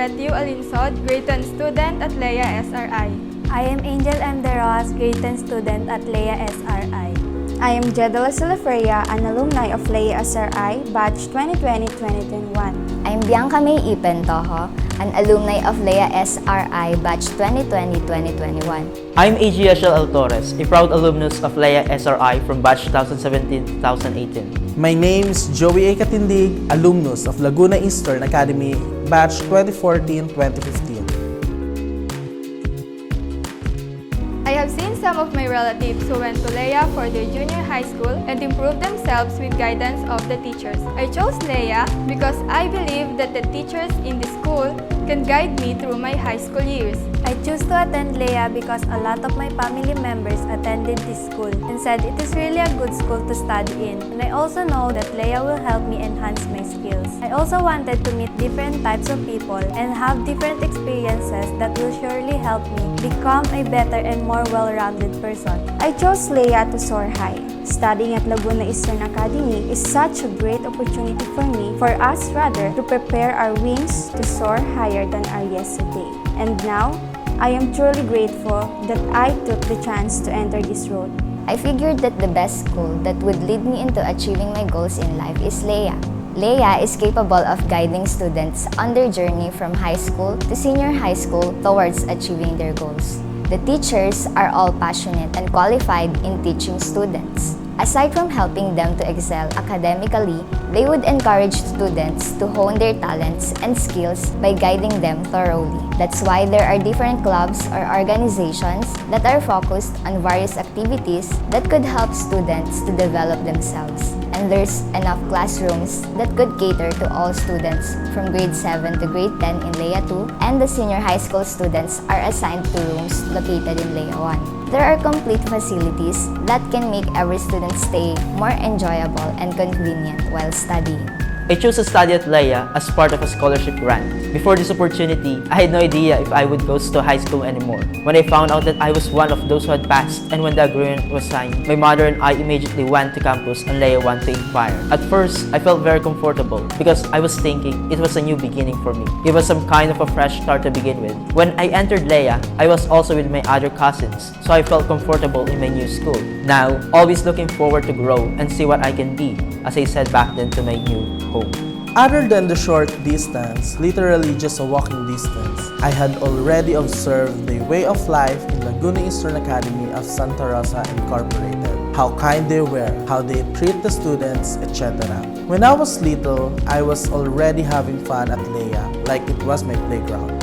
Betty Alinsod, grade 10 student at LEASRI. I am Angel M. Deroas, grade 10 student at LEASRI. I am Jedala Silafreya, an alumni of LEASRI, batch 2020-2021. I am Bianca May Ipen Toho, an alumni of LEASRI, batch 2020-2021. I'm AGSL L. Torres, a proud alumnus of LEASRI from batch 2017-2018. My name is Joey A. Katindig, alumnus of Laguna Eastern Academy, batch 2014-2015. I have seen some of my relatives who went to LEA for their junior high school and improved themselves with guidance of the teachers. I chose LEA because I believe that the teachers in the school can guide me through my high school years. I choose to attend LEA because a lot of my family members attended this school and said it is really a good school to study in. And I also know that LEA will help me enhance my skills. I also wanted to meet different types of people and have different experiences that will surely help me become a better and more well-rounded person. I chose LEA to soar high. Studying at Laguna Eastern Academy is such a great opportunity for us to prepare our wings to soar higher than our yesterday. And now, I am truly grateful that I took the chance to enter this road. I figured that the best school that would lead me into achieving my goals in life is LEA. LEA is capable of guiding students on their journey from high school to senior high school towards achieving their goals. The teachers are all passionate and qualified in teaching students. Aside from helping them to excel academically, they would encourage students to hone their talents and skills by guiding them thoroughly. That's why there are different clubs or organizations that are focused on various activities that could help students to develop themselves. And there's enough classrooms that could cater to all students from grade 7 to grade 10 in LEA 2, and the senior high school students are assigned to rooms located in LEA 1. There are complete facilities that can make every student's stay more enjoyable and convenient while studying. I chose to study at LEA as part of a scholarship grant. Before this opportunity, I had no idea if I would go to high school anymore. When I found out that I was one of those who had passed and when the agreement was signed, my mother and I immediately went to campus on LEA 1 to inquire. At first, I felt very comfortable because I was thinking it was a new beginning for me. It was some kind of a fresh start to begin with. When I entered LEA, I was also with my other cousins, so I felt comfortable in my new school. Now, always looking forward to grow and see what I can be, as I said back then to my new home. Other than the short distance, literally just a walking distance, I had already observed the way of life in Laguna Eastern Academy of Santa Rosa Incorporated. How kind they were, how they treat the students, etc. When I was little, I was already having fun at LEA, like it was my playground.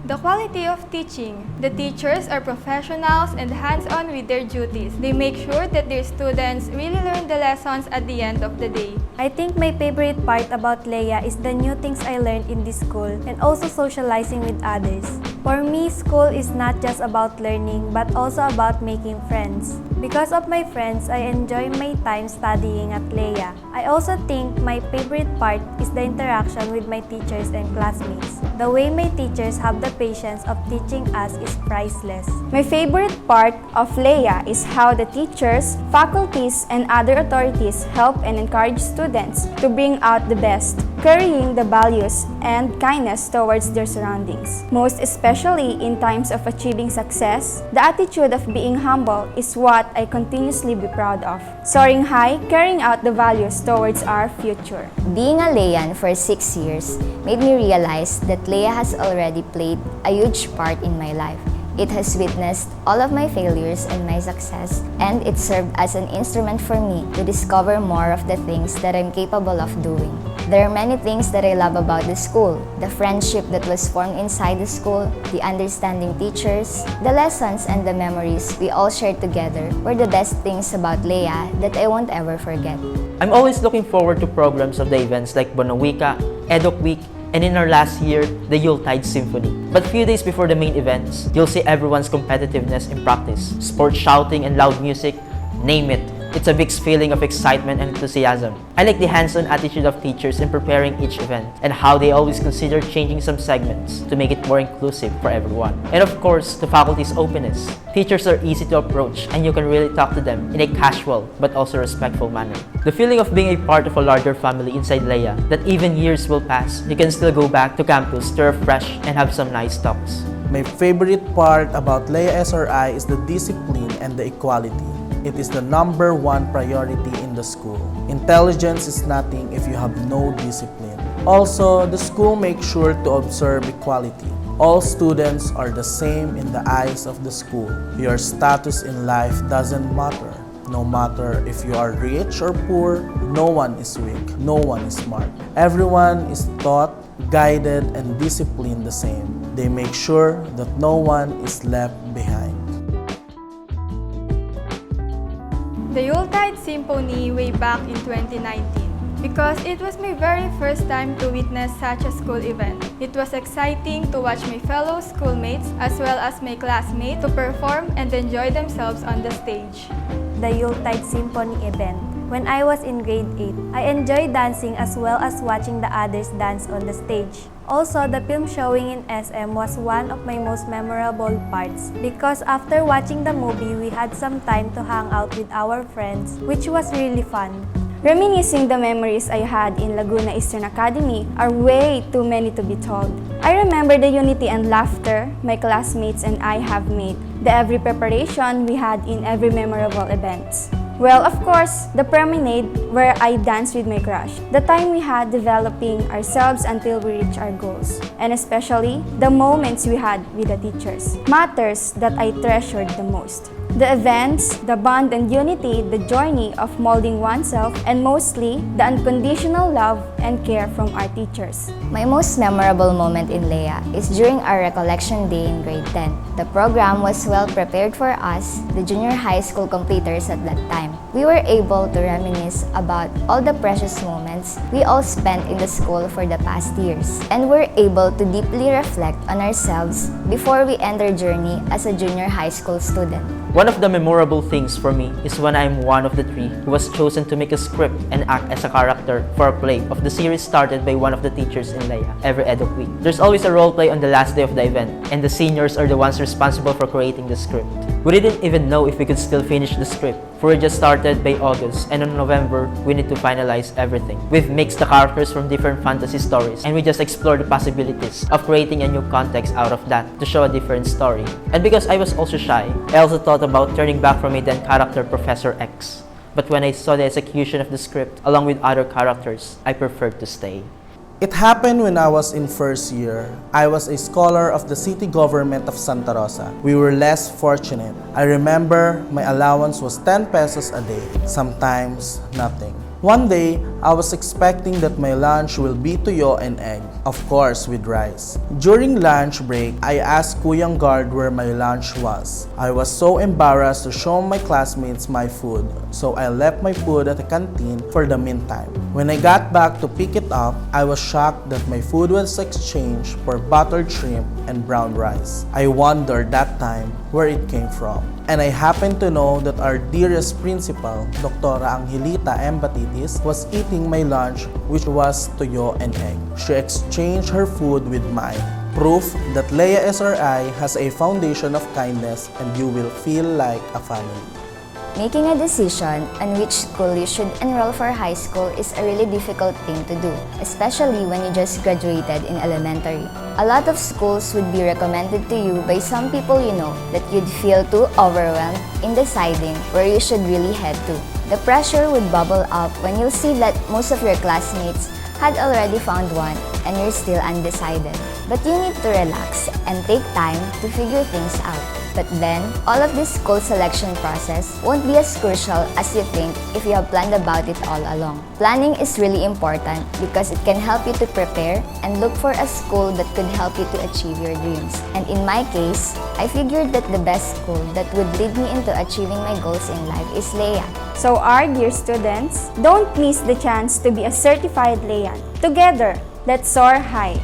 The quality of teaching. The teachers are professionals and hands-on with their duties. They make sure that their students really learn the lessons at the end of the day. I think my favorite part about LEA is the new things I learned in this school and also socializing with others. For me, school is not just about learning but also about making friends. Because of my friends, I enjoy my time studying at LEA. I also think my favorite part is the interaction with my teachers and classmates. The way my teachers have the patience of teaching us is priceless. My favorite part of LEA is how the teachers, faculties, and other authorities help and encourage students to bring out the best, carrying the values and kindness towards their surroundings. Most especially in times of achieving success, the attitude of being humble is what I continuously be proud of. Soaring high, carrying out the values towards our future. Being a LEAN for 6 years made me realize that LEA has already played a huge part in my life. It has witnessed all of my failures and my success, and it served as an instrument for me to discover more of the things that I'm capable of doing. There are many things that I love about the school. The friendship that was formed inside the school, the understanding teachers, the lessons and the memories we all shared together were the best things about LEA that I won't ever forget. I'm always looking forward to programs of the events like Bonawika, Edok Week, and in our last year, the Yuletide Symphony. But few days before the main events, you'll see everyone's competitiveness in practice. Sports shouting and loud music, name it, It's a mixed feeling of excitement and enthusiasm. I like the hands-on attitude of teachers in preparing each event and how they always consider changing some segments to make it more inclusive for everyone. And of course, the faculty's openness. Teachers are easy to approach and you can really talk to them in a casual but also respectful manner. The feeling of being a part of a larger family inside Leia, that even years will pass, you can still go back to campus to refresh and have some nice talks. My favorite part about Leia SRI is the discipline and the equality. It is the #1 priority in the school. Intelligence is nothing if you have no discipline. Also, the school makes sure to observe equality. All students are the same in the eyes of the school. Your status in life doesn't matter. No matter if you are rich or poor, no one is weak, no one is smart. Everyone is taught, guided, and disciplined the same. They make sure that no one is left behind. The Yuletide Symphony way back in 2019 because it was my very first time to witness such a school event. It was exciting to watch my fellow schoolmates as well as my classmates to perform and enjoy themselves on the stage. The Yuletide Symphony event. When I was in grade 8, I enjoyed dancing as well as watching the others dance on the stage. Also, the film showing in SM was one of my most memorable parts because after watching the movie, we had some time to hang out with our friends, which was really fun. Reminiscing the memories I had in Laguna Eastern Academy are way too many to be told. I remember the unity and laughter my classmates and I have made, the every preparation we had in every memorable events. Well, of course, the promenade where I danced with my crush, the time we had developing ourselves until we reach our goals, and especially the moments we had with the teachers, matters that I treasured the most. The events, the bond and unity, the journey of molding oneself, and mostly the unconditional love and care from our teachers. My most memorable moment in Leia is during our recollection day in grade 10. The program was well prepared for us, the junior high school completers at that time. We were able to reminisce about all the precious moments we all spent in the school for the past years, and were able to deeply reflect on ourselves before we end our journey as a junior high school student. One of the memorable things for me is when I'm one of the 3 who was chosen to make a script and act as a character for a play of the series started by one of the teachers in Leia every EDOC week. There's always a role play on the last day of the event, and the seniors are the ones responsible for creating the script. We didn't even know if we could still finish the script, for we just started by August, and in November, we need to finalize everything. We've mixed the characters from different fantasy stories, and we just explored the possibilities of creating a new context out of that to show a different story. And because I was also shy, I also thought about turning back from my then character Professor X. But when I saw the execution of the script along with other characters, I preferred to stay. It happened when I was in first year. I was a scholar of the city government of Santa Rosa. We were less fortunate. I remember my allowance was 10 pesos a day, sometimes nothing. One day, I was expecting that my lunch will be tuyo and egg, of course with rice. During lunch break, I asked Kuyang Guard where my lunch was. I was so embarrassed to show my classmates my food, so I left my food at the canteen for the meantime. When I got back to pick it up, I was shocked that my food was exchanged for buttered shrimp and brown rice. I wondered that time where it came from. And I happened to know that our dearest principal, Dr. Angelita M. Batitis, was eating my lunch, which was tuyo and egg. She exchanged her food with mine. Proof that Leia SRI has a foundation of kindness and you will feel like a family. Making a decision on which school you should enroll for high school is a really difficult thing to do, especially when you just graduated in elementary. A lot of schools would be recommended to you by some people you know that you'd feel too overwhelmed in deciding where you should really head to. The pressure would bubble up when you see that most of your classmates had already found one and you're still undecided. But you need to relax and take time to figure things out. But then, all of this school selection process won't be as crucial as you think if you have planned about it all along. Planning is really important because it can help you to prepare and look for a school that could help you to achieve your dreams. And in my case, I figured that the best school that would lead me into achieving my goals in life is Leia. So our dear students, don't miss the chance to be a certified Leian. Together, let's soar high.